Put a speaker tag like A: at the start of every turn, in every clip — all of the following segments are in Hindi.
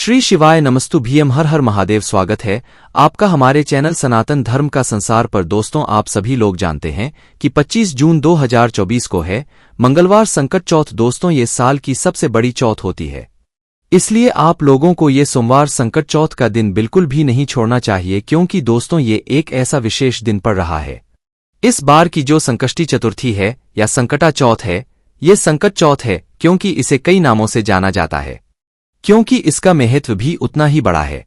A: श्री शिवाय नमस्तु भीम हर हर महादेव। स्वागत है आपका हमारे चैनल सनातन धर्म का संसार पर। दोस्तों, आप सभी लोग जानते हैं कि 25 जून 2024 को है मंगलवार संकट चौथ। दोस्तों, ये साल की सबसे बड़ी चौथ होती है, इसलिए आप लोगों को ये सोमवार संकट चौथ का दिन बिल्कुल भी नहीं छोड़ना चाहिए, क्योंकि दोस्तों ये एक ऐसा विशेष दिन पड़ रहा है। इस बार की जो संकष्टी चतुर्थी है या संकटा चौथ है, ये संकट चौथ है क्योंकि इसे कई नामों से जाना जाता है, क्योंकि इसका महत्व भी उतना ही बड़ा है।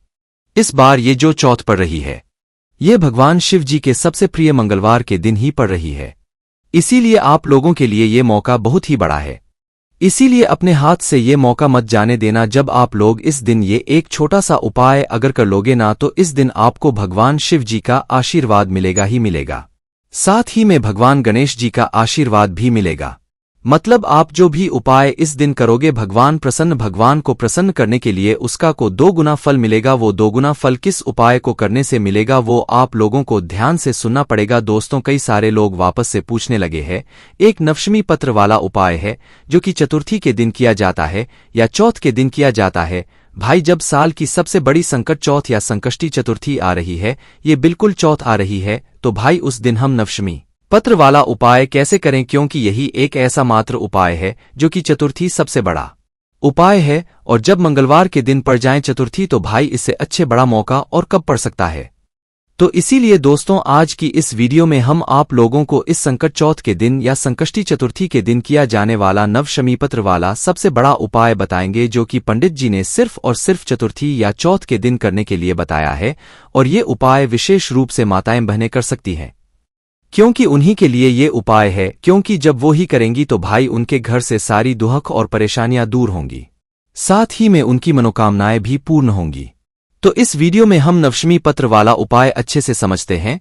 A: इस बार ये जो चौथ पड़ रही है, ये भगवान शिव जी के सबसे प्रिय मंगलवार के दिन ही पड़ रही है, इसीलिए आप लोगों के लिए ये मौका बहुत ही बड़ा है। इसीलिए अपने हाथ से ये मौका मत जाने देना। जब आप लोग इस दिन ये एक छोटा सा उपाय अगर कर लोगे ना, तो इस दिन आपको भगवान शिव जी का आशीर्वाद मिलेगा ही मिलेगा, साथ ही में भगवान गणेश जी का आशीर्वाद भी मिलेगा। मतलब आप जो भी उपाय इस दिन करोगे, भगवान को प्रसन्न करने के लिए उसका को 2 गुना फल मिलेगा। वो 2 गुना फल किस उपाय को करने से मिलेगा, वो आप लोगों को ध्यान से सुनना पड़ेगा। दोस्तों, कई सारे लोग वापस से पूछने लगे हैं, एक नवशमी पत्र वाला उपाय है जो कि चतुर्थी के दिन किया जाता है या चौथ के दिन किया जाता है। भाई, जब साल की सबसे बड़ी संकट चौथ या संकष्टी चतुर्थी आ रही है, ये बिल्कुल चौथ आ रही है, तो भाई उस दिन हम नवशमी पत्र वाला उपाय कैसे करें, क्योंकि यही एक ऐसा मात्र उपाय है जो कि चतुर्थी सबसे बड़ा उपाय है। और जब मंगलवार के दिन पड़ जाए चतुर्थी, तो भाई इससे अच्छे बड़ा मौका और कब पड़ सकता है। तो इसीलिए दोस्तों, आज की इस वीडियो में हम आप लोगों को इस संकट चौथ के दिन या संकष्टी चतुर्थी के दिन किया जाने वाला नवशमी पत्र वाला सबसे बड़ा उपाय बताएंगे, जो कि पंडित जी ने सिर्फ और सिर्फ चतुर्थी या चौथ के दिन करने के लिए बताया है। और ये उपाय विशेष रूप से माताएं बहनें कर सकती हैं, क्योंकि उन्हीं के लिए ये उपाय है, क्योंकि जब वो ही करेंगी तो भाई उनके घर से सारी दुहक और परेशानियां दूर होंगी, साथ ही में उनकी मनोकामनाएं भी पूर्ण होंगी। तो इस वीडियो में हम नवशमी पत्र वाला उपाय अच्छे से समझते हैं,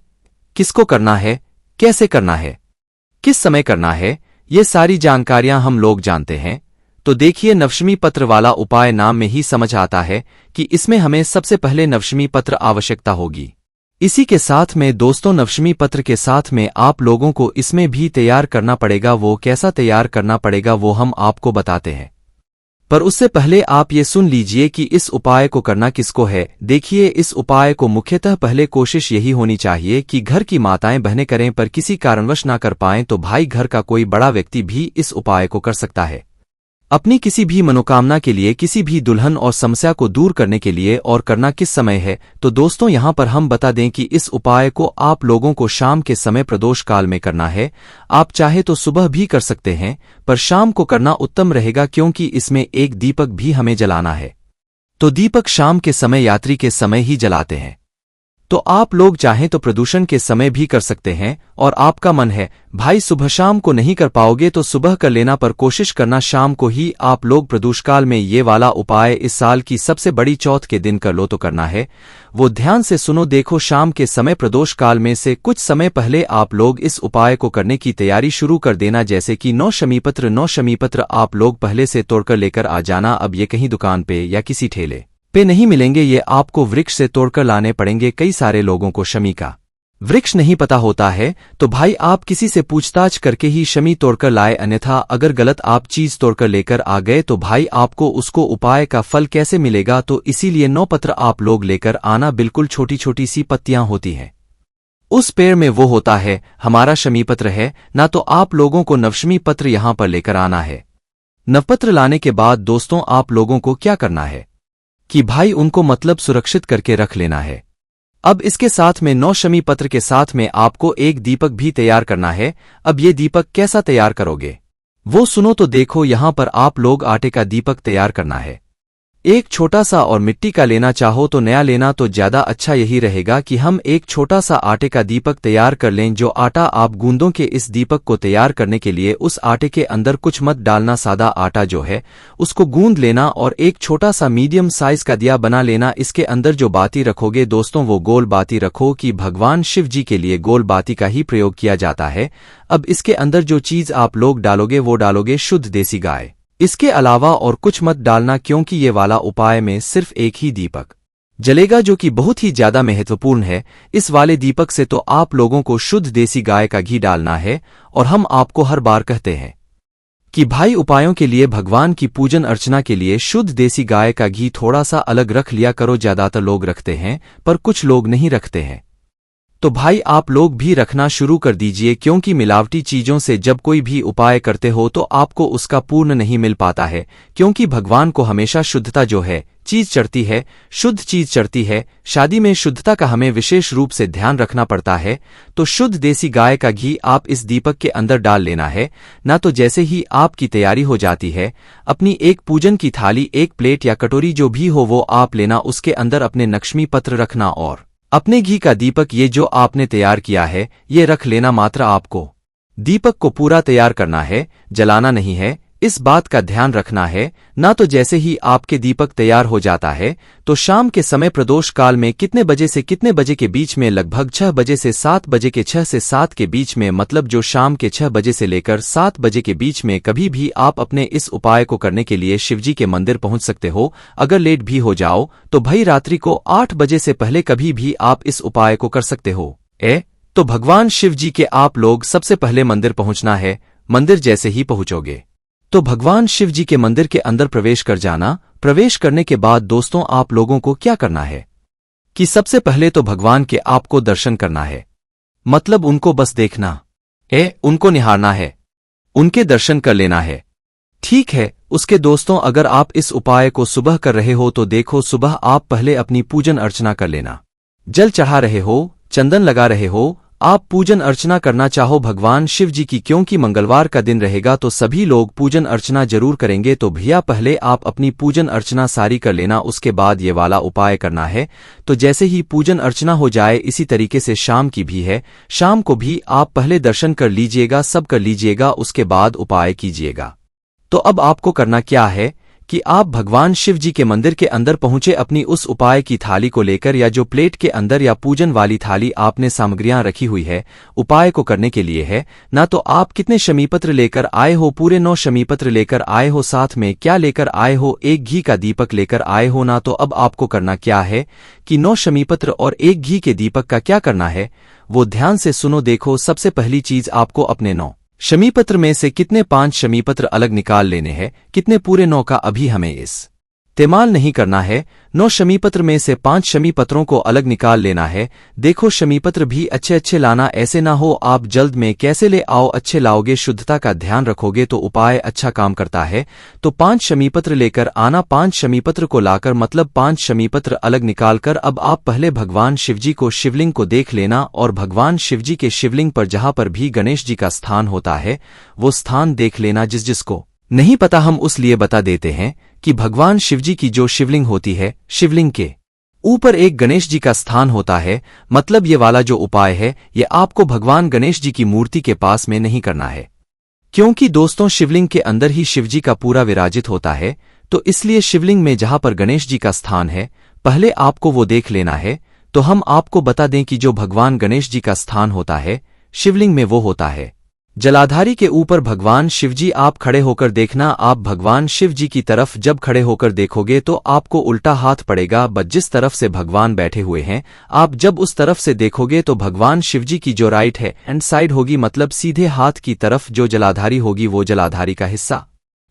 A: किसको करना है, कैसे करना है, किस समय करना है, ये सारी जानकारियां हम लोग जानते हैं। तो देखिए, नवशमी पत्र वाला उपाय नाम में ही समझ आता है कि इसमें हमें सबसे पहले नवशमी पत्र आवश्यकता होगी। इसी के साथ में दोस्तों, नवशमी पत्र के साथ में आप लोगों को इसमें भी तैयार करना पड़ेगा। वो कैसा तैयार करना पड़ेगा वो हम आपको बताते हैं, पर उससे पहले आप ये सुन लीजिए कि इस उपाय को करना किसको है। देखिए, इस उपाय को मुख्यतः पहले कोशिश यही होनी चाहिए कि घर की माताएं बहनें करें, पर किसी कारणवश ना कर पाएं तो भाई घर का कोई बड़ा व्यक्ति भी इस उपाय को कर सकता है, अपनी किसी भी मनोकामना के लिए, किसी भी दुल्हन और समस्या को दूर करने के लिए। और करना किस समय है, तो दोस्तों यहाँ पर हम बता दें कि इस उपाय को आप लोगों को शाम के समय प्रदोष काल में करना है। आप चाहे तो सुबह भी कर सकते हैं, पर शाम को करना उत्तम रहेगा, क्योंकि इसमें एक दीपक भी हमें जलाना है। तो दीपक शाम के समय यात्री के समय ही जलाते हैं, तो आप लोग चाहें तो प्रदूषण के समय भी कर सकते हैं। और आपका मन है भाई सुबह शाम को नहीं कर पाओगे तो सुबह कर लेना, पर कोशिश करना शाम को ही आप लोग प्रदोष काल में ये वाला उपाय इस साल की सबसे बड़ी चौथ के दिन कर लो तो करना है। वो ध्यान से सुनो। देखो, शाम के समय प्रदोष काल में से कुछ समय पहले आप लोग इस उपाय को करने की तैयारी शुरू कर देना, जैसे कि 9 शमी पत्र आप लोग पहले से तोड़कर लेकर आ जाना। अब ये कहीं दुकान पे या किसी ठेले पे नहीं मिलेंगे, ये आपको वृक्ष से तोड़कर लाने पड़ेंगे। कई सारे लोगों को शमी का वृक्ष नहीं पता होता है, तो भाई आप किसी से पूछताछ करके ही शमी तोड़कर लाए, अन्यथा अगर गलत आप चीज तोड़कर लेकर आ गए तो भाई आपको उसको उपाय का फल कैसे मिलेगा। तो इसीलिए 9 पत्र आप लोग लेकर आना। बिल्कुल छोटी छोटी सी पत्तियां होती हैं, उस पेड़ में वो होता है हमारा शमी पत्र है ना, तो आप लोगों को नवशमी पत्र यहां पर लेकर आना है। नवपत्र लाने के बाद दोस्तों, आप लोगों को क्या करना है कि भाई उनको मतलब सुरक्षित करके रख लेना है। अब इसके साथ में 9 शमी पत्र के साथ में आपको एक दीपक भी तैयार करना है। अब ये दीपक कैसा तैयार करोगे वो सुनो। तो देखो, यहां पर आप लोग आटे का दीपक तैयार करना है, एक छोटा सा, और मिट्टी का लेना चाहो तो नया लेना तो ज्यादा अच्छा यही रहेगा कि हम एक छोटा सा आटे का दीपक तैयार कर लें। जो आटा आप गूंदों के इस दीपक को तैयार करने के लिए उस आटे के अंदर कुछ मत डालना, सादा आटा जो है उसको गूंद लेना और एक छोटा सा मीडियम साइज का दिया बना लेना। इसके अंदर जो बाती रखोगे दोस्तों, वो गोल बाती रखो, कि भगवान शिव जी के लिए गोल बाती का ही प्रयोग किया जाता है। अब इसके अंदर जो चीज आप लोग डालोगे वो डालोगे शुद्ध देसी गाय, इसके अलावा और कुछ मत डालना, क्योंकि ये वाला उपाय में सिर्फ एक ही दीपक जलेगा, जो कि बहुत ही ज्यादा महत्वपूर्ण है। इस वाले दीपक से तो आप लोगों को शुद्ध देसी गाय का घी डालना है। और हम आपको हर बार कहते हैं कि भाई उपायों के लिए भगवान की पूजन अर्चना के लिए शुद्ध देसी गाय का घी थोड़ा सा अलग रख लिया करो। ज्यादातर लोग रखते हैं पर कुछ लोग नहीं रखते हैं, तो भाई आप लोग भी रखना शुरू कर दीजिए, क्योंकि मिलावटी चीजों से जब कोई भी उपाय करते हो तो आपको उसका पूर्ण नहीं मिल पाता है, क्योंकि भगवान को हमेशा शुद्धता जो है चीज चढ़ती है, शुद्ध चीज चढ़ती है। शादी में शुद्धता का हमें विशेष रूप से ध्यान रखना पड़ता है। तो शुद्ध देसी गाय का घी आप इस दीपक के अंदर डाल लेना है ना। तो जैसे ही आपकी तैयारी हो जाती है, अपनी एक पूजन की थाली, एक प्लेट या कटोरी जो भी हो वो आप लेना, उसके अंदर अपने नक्ष्मी पत्र रखना और अपने घी का दीपक ये जो आपने तैयार किया है ये रख लेना। मात्र आपको दीपक को पूरा तैयार करना है, जलाना नहीं है, इस बात का ध्यान रखना है ना। तो जैसे ही आपके दीपक तैयार हो जाता है तो शाम के समय प्रदोष काल में कितने बजे से कितने बजे के बीच में, लगभग 6 बजे से 7 बजे के 6 से 7 के बीच में, मतलब जो शाम के 6 बजे से लेकर 7 बजे के बीच में कभी भी आप अपने इस उपाय को करने के लिए शिवजी के मंदिर पहुंच सकते हो। अगर लेट भी हो जाओ तो भई रात्रि को 8 बजे से पहले कभी भी आप इस उपाय को कर सकते हो। तो भगवान शिवजी के आप लोग सबसे पहले मंदिर पहुंचना है। मंदिर जैसे ही पहुंचोगे तो भगवान शिव जी के मंदिर के अंदर प्रवेश कर जाना। प्रवेश करने के बाद दोस्तों आप लोगों को क्या करना है कि सबसे पहले तो भगवान के आपको दर्शन करना है, मतलब उनको बस देखना, उनको निहारना है, उनके दर्शन कर लेना है। ठीक है। उसके दोस्तों अगर आप इस उपाय को सुबह कर रहे हो तो देखो सुबह आप पहले अपनी पूजन अर्चना कर लेना। जल चढ़ा रहे हो, चंदन लगा रहे हो, आप पूजन अर्चना करना चाहो भगवान शिव जी की, क्योंकि मंगलवार का दिन रहेगा तो सभी लोग पूजन अर्चना जरूर करेंगे। तो भैया पहले आप अपनी पूजन अर्चना सारी कर लेना, उसके बाद ये वाला उपाय करना है। तो जैसे ही पूजन अर्चना हो जाए, इसी तरीके से शाम की भी है, शाम को भी आप पहले दर्शन कर लीजिएगा, सब कर लीजिएगा, उसके बाद उपाय कीजिएगा। तो अब आपको करना क्या है कि आप भगवान शिव जी के मंदिर के अंदर पहुंचे, अपनी उस उपाय की थाली को लेकर, या जो प्लेट के अंदर या पूजन वाली थाली आपने सामग्रियां रखी हुई है उपाय को करने के लिए है ना। तो आप कितने शमीपत्र लेकर आए हो? पूरे 9 शमीपत्र लेकर आए हो। साथ में क्या लेकर आए हो? एक घी का दीपक लेकर आए हो ना। तो अब आपको करना क्या है कि 9 शमीपत्र और एक घी के दीपक का क्या करना है वो ध्यान से सुनो। देखो सबसे पहली चीज आपको अपने 9 शमीपत्र में से कितने 5 शमीपत्र अलग निकाल लेने हैं। कितने? पूरे 9 का अभी हमें इस्तेमाल नहीं करना है। 9 शमीपत्र में से 5 शमीपत्रों को अलग निकाल लेना है। देखो शमीपत्र भी अच्छे अच्छे लाना, ऐसे ना हो आप जल्द में कैसे ले आओ, अच्छे लाओगे, शुद्धता का ध्यान रखोगे तो उपाय अच्छा काम करता है। तो 5 शमीपत्र लेकर आना। 5 शमीपत्र को लाकर मतलब 5 शमीपत्र अलग निकालकर अब आप पहले भगवान शिवजी को, शिवलिंग को देख लेना, और भगवान शिवजी के शिवलिंग पर जहां पर भी गणेश जी का स्थान होता है वो स्थान देख लेना। जिसको नहीं पता हम उस लिए बता देते हैं कि भगवान शिवजी की जो शिवलिंग होती है, शिवलिंग के ऊपर एक गणेश जी का स्थान होता है। मतलब ये वाला जो उपाय है ये आपको भगवान गणेश जी की मूर्ति के पास में नहीं करना है, क्योंकि दोस्तों शिवलिंग के अंदर ही शिवजी का पूरा विराजित होता है। तो इसलिए शिवलिंग में जहां पर गणेश जी का स्थान है पहले आपको वो देख लेना है। तो हम आपको बता दें कि जो भगवान गणेश जी का स्थान होता है शिवलिंग में वो होता है जलाधारी के ऊपर भगवान शिवजी। आप खड़े होकर देखना, आप भगवान शिव जी की तरफ जब खड़े होकर देखोगे तो आपको उल्टा हाथ पड़ेगा, बस जिस तरफ से भगवान बैठे हुए हैं आप जब उस तरफ से देखोगे तो भगवान शिवजी की जो राइट है एंड साइड होगी, मतलब सीधे हाथ की तरफ जो जलाधारी होगी वो जलाधारी का हिस्सा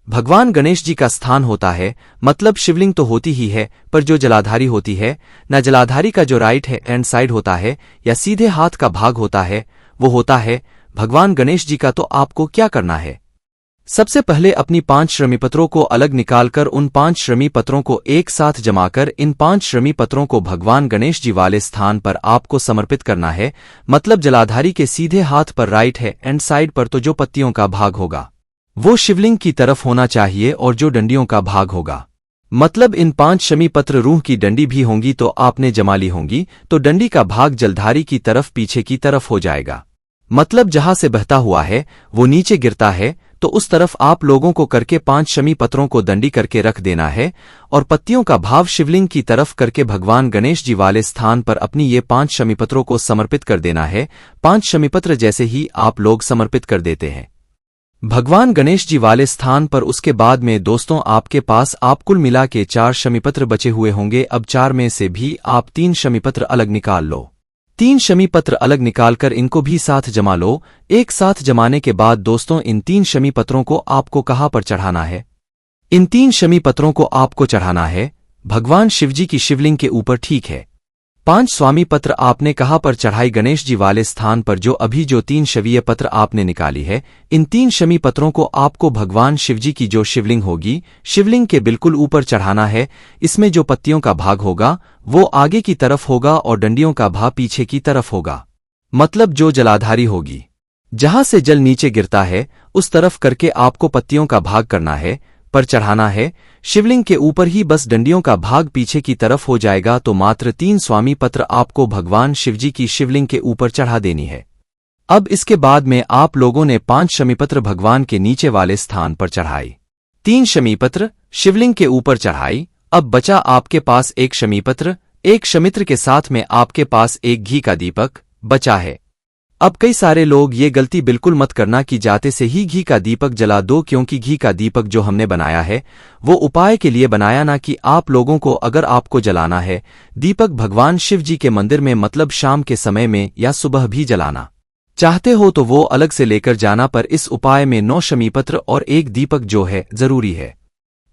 A: भगवान गणेश जी का स्थान होता है। मतलब शिवलिंग तो होती ही है पर जो जलाधारी होती है ना, जलाधारी का जो राइट है एंड साइड होता है या सीधे हाथ का भाग होता है वो होता है भगवान गणेश जी का। तो आपको क्या करना है, सबसे पहले अपनी 5 श्रमीपत्रों को अलग निकालकर उन 5 श्रमीपत्रों को एक साथ जमाकर इन 5 श्रमीपत्रों को भगवान गणेश जी वाले स्थान पर आपको समर्पित करना है। मतलब जलाधारी के सीधे हाथ पर राइट है एंड साइड पर तो जो पत्तियों का भाग होगा वो शिवलिंग की तरफ होना चाहिए, और जो डंडियों का भाग होगा मतलब इन 5 शमीपत्र रूह की डंडी भी होंगी तो आपने जमा ली होंगी, तो डंडी का भाग जलधारी की तरफ पीछे की तरफ हो जाएगा। मतलब जहां से बहता हुआ है वो नीचे गिरता है, तो उस तरफ आप लोगों को करके 5 शमीपत्रों को दंडी करके रख देना है, और पत्तियों का भाव शिवलिंग की तरफ करके भगवान गणेश जी वाले स्थान पर अपनी ये 5 शमीपत्रों को समर्पित कर देना है। 5 शमीपत्र जैसे ही आप लोग समर्पित कर देते हैं भगवान गणेश जी वाले स्थान पर, उसके बाद में दोस्तों आपके पास आप कुल मिला के 4 शमीपत्र बचे हुए होंगे। अब 4 में से भी आप 3 शमीपत्र अलग निकाल लो। 3 शमी पत्र अलग निकालकर इनको भी साथ जमा लो। एक साथ जमाने के बाद दोस्तों इन 3 शमी पत्रों को आपको कहाँ पर चढ़ाना है? इन 3 शमी पत्रों को आपको चढ़ाना है भगवान शिवजी की शिवलिंग के ऊपर, ठीक है। 5 स्वामी पत्र आपने कहाँ पर चढ़ाई? गणेश जी वाले स्थान पर। जो 3 शवीय पत्र आपने निकाली है, इन 3 शमी पत्रों को आपको भगवान शिवजी की जो शिवलिंग होगी, शिवलिंग के बिल्कुल ऊपर चढ़ाना है। इसमें जो पत्तियों का भाग होगा वो आगे की तरफ होगा और डंडियों का भाग पीछे की तरफ होगा। मतलब जो जलाधारी होगी, जहां से जल नीचे गिरता है उस तरफ करके आपको पत्तियों का भाग करना है, पर चढ़ाना है शिवलिंग के ऊपर ही। बस डंडियों का भाग पीछे की तरफ हो जाएगा तो मात्र 3 स्वामी पत्र आपको भगवान शिवजी की शिवलिंग के ऊपर चढ़ा देनी है। अब इसके बाद में आप लोगों ने 5 शमीपत्र भगवान के नीचे वाले स्थान पर चढ़ाई, 3 शमीपत्र शिवलिंग के ऊपर चढ़ाई। अब बचा आपके पास 1 शमीपत्र, 1 शमित्र के साथ में आपके पास 1 घी का दीपक बचा है। अब कई सारे लोग ये गलती बिल्कुल मत करना कि जाते से ही घी का दीपक जला दो, क्योंकि घी का दीपक जो हमने बनाया है वो उपाय के लिए बनाया, ना कि आप लोगों को। अगर आपको जलाना है दीपक भगवान शिव जी के मंदिर में, मतलब शाम के समय में या सुबह भी जलाना चाहते हो तो वो अलग से लेकर जाना, पर इस उपाय में 9 शमीपत्र और 1 दीपक जो है जरूरी है।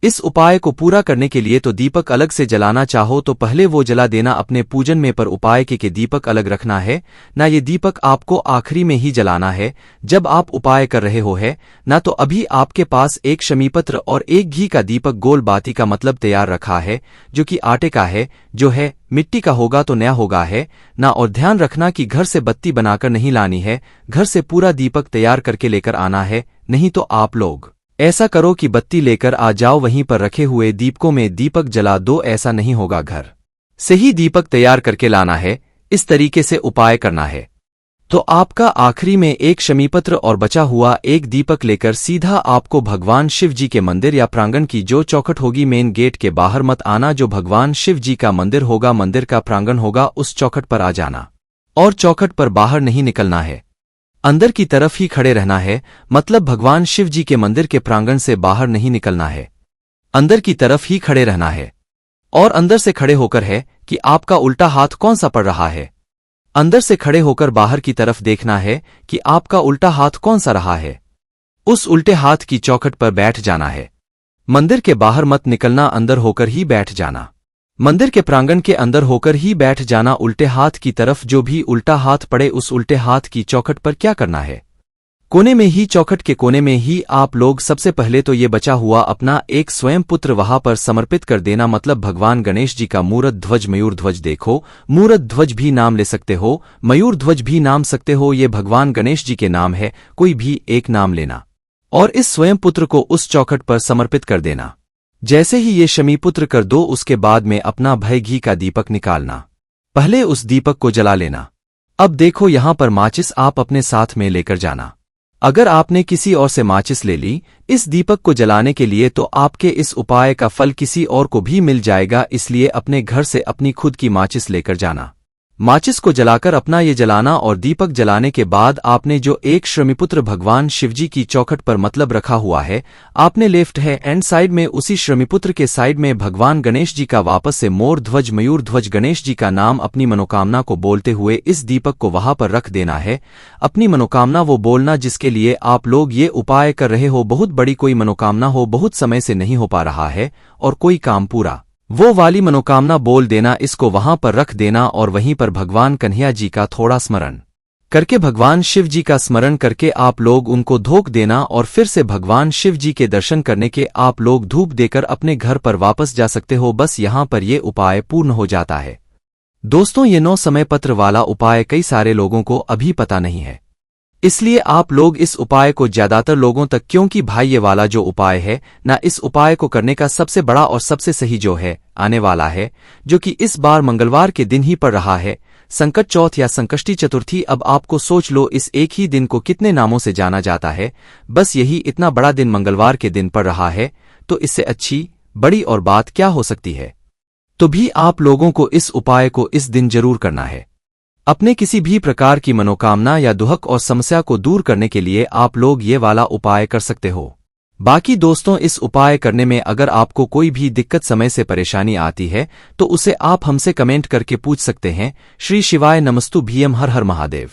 A: इस उपाय को पूरा करने के लिए तो दीपक अलग से जलाना चाहो तो पहले वो जला देना अपने पूजन में, पर उपाय के दीपक अलग रखना है ना। ये दीपक आपको आखिरी में ही जलाना है जब आप उपाय कर रहे हो है ना। तो अभी आपके पास 1 शमीपत्र और 1 घी का दीपक गोल बाती का मतलब तैयार रखा है, जो कि आटे का है, जो है मिट्टी का होगा तो नया होगा है ना। और ध्यान रखना कि घर से बत्ती बनाकर नहीं लानी है, घर से पूरा दीपक तैयार करके लेकर आना है। नहीं तो आप लोग ऐसा करो कि बत्ती लेकर आ जाओ, वहीं पर रखे हुए दीपकों में दीपक जला दो, ऐसा नहीं होगा। घर से ही दीपक तैयार करके लाना है, इस तरीके से उपाय करना है। तो आपका आखिरी में 1 शमीपत्र और बचा हुआ 1 दीपक लेकर सीधा आपको भगवान शिव जी के मंदिर या प्रांगण की जो चौखट होगी, मेन गेट के बाहर मत आना। जो भगवान शिव जी का मंदिर होगा, मंदिर का प्रांगण होगा, उस चौखट पर आ जाना और चौखट पर बाहर नहीं निकलना है, अंदर की तरफ ही खड़े रहना है। मतलब भगवान शिव जी के मंदिर के प्रांगण से बाहर नहीं निकलना है, अंदर की तरफ ही खड़े रहना है। और अंदर से खड़े होकर है कि आपका उल्टा हाथ कौन सा पड़ रहा है। अंदर से खड़े होकर बाहर की तरफ देखना है कि आपका उल्टा हाथ कौन सा रहा है, उस उल्टे हाथ की चौखट पर बैठ जाना है। मंदिर के बाहर मत निकलना, अंदर होकर ही बैठ जाना, मंदिर के प्रांगण के अंदर होकर ही बैठ जाना। उल्टे हाथ की तरफ जो भी उल्टा हाथ पड़े उस उल्टे हाथ की चौखट पर क्या करना है, कोने में ही, चौखट के कोने में ही आप लोग सबसे पहले तो ये बचा हुआ अपना 1 स्वयं पुत्र वहां पर समर्पित कर देना। मतलब भगवान गणेश जी का मूरत ध्वज, मयूर ध्वज, देखो मूरत ध्वज भी नाम ले सकते हो, मयूर ध्वज भी नाम सकते हो, ये भगवान गणेश जी के नाम है, कोई भी एक नाम लेना और इस स्वयं पुत्र को उस चौखट पर समर्पित कर देना। जैसे ही ये शमीपुत्र कर दो, उसके बाद में अपना भय घी का दीपक निकालना, पहले उस दीपक को जला लेना। अब देखो यहां पर माचिस आप अपने साथ में लेकर जाना। अगर आपने किसी और से माचिस ले ली इस दीपक को जलाने के लिए तो आपके इस उपाय का फल किसी और को भी मिल जाएगा, इसलिए अपने घर से अपनी खुद की माचिस लेकर जाना। माचिस को जलाकर अपना ये जलाना और दीपक जलाने के बाद आपने जो 1 श्रमिपुत्र भगवान शिवजी की चौखट पर मतलब रखा हुआ है, आपने लेफ्ट है एंड साइड में उसी श्रमिपुत्र के साइड में भगवान गणेश जी का वापस से मोर ध्वज, मयूर ध्वज, गणेश जी का नाम अपनी मनोकामना को बोलते हुए इस दीपक को वहां पर रख देना है। अपनी मनोकामना वो बोलना जिसके लिए आप लोग ये उपाय कर रहे हो। बहुत बड़ी कोई मनोकामना हो, बहुत समय से नहीं हो पा रहा है और कोई काम पूरा, वो वाली मनोकामना बोल देना, इसको वहां पर रख देना और वहीं पर भगवान कन्हैया जी का थोड़ा स्मरण करके, भगवान शिव जी का स्मरण करके आप लोग उनको धोख देना और फिर से भगवान शिव जी के दर्शन करने के आप लोग धूप देकर अपने घर पर वापस जा सकते हो। बस यहां पर ये उपाय पूर्ण हो जाता है। दोस्तों ये 9 समय पत्र वाला उपाय कई सारे लोगों को अभी पता नहीं है, इसलिए आप लोग इस उपाय को ज्यादातर लोगों तक, क्योंकि भाई ये वाला जो उपाय है ना, इस उपाय को करने का सबसे बड़ा और सबसे सही जो है आने वाला है, जो कि इस बार मंगलवार के दिन ही पड़ रहा है, संकट चौथ या संकष्टी चतुर्थी। अब आपको सोच लो इस एक ही दिन को कितने नामों से जाना जाता है, बस यही इतना बड़ा दिन मंगलवार के दिन पड़ रहा है, तो इससे अच्छी बड़ी और बात क्या हो सकती है। तो भी आप लोगों को इस उपाय को इस दिन जरूर करना है। अपने किसी भी प्रकार की मनोकामना या दुहक और समस्या को दूर करने के लिए आप लोग ये वाला उपाय कर सकते हो। बाकी दोस्तों, इस उपाय करने में अगर आपको कोई भी दिक्कत समय से परेशानी आती है तो उसे आप हमसे कमेंट करके पूछ सकते हैं। श्री शिवाय नमस्तु भीम हर हर महादेव।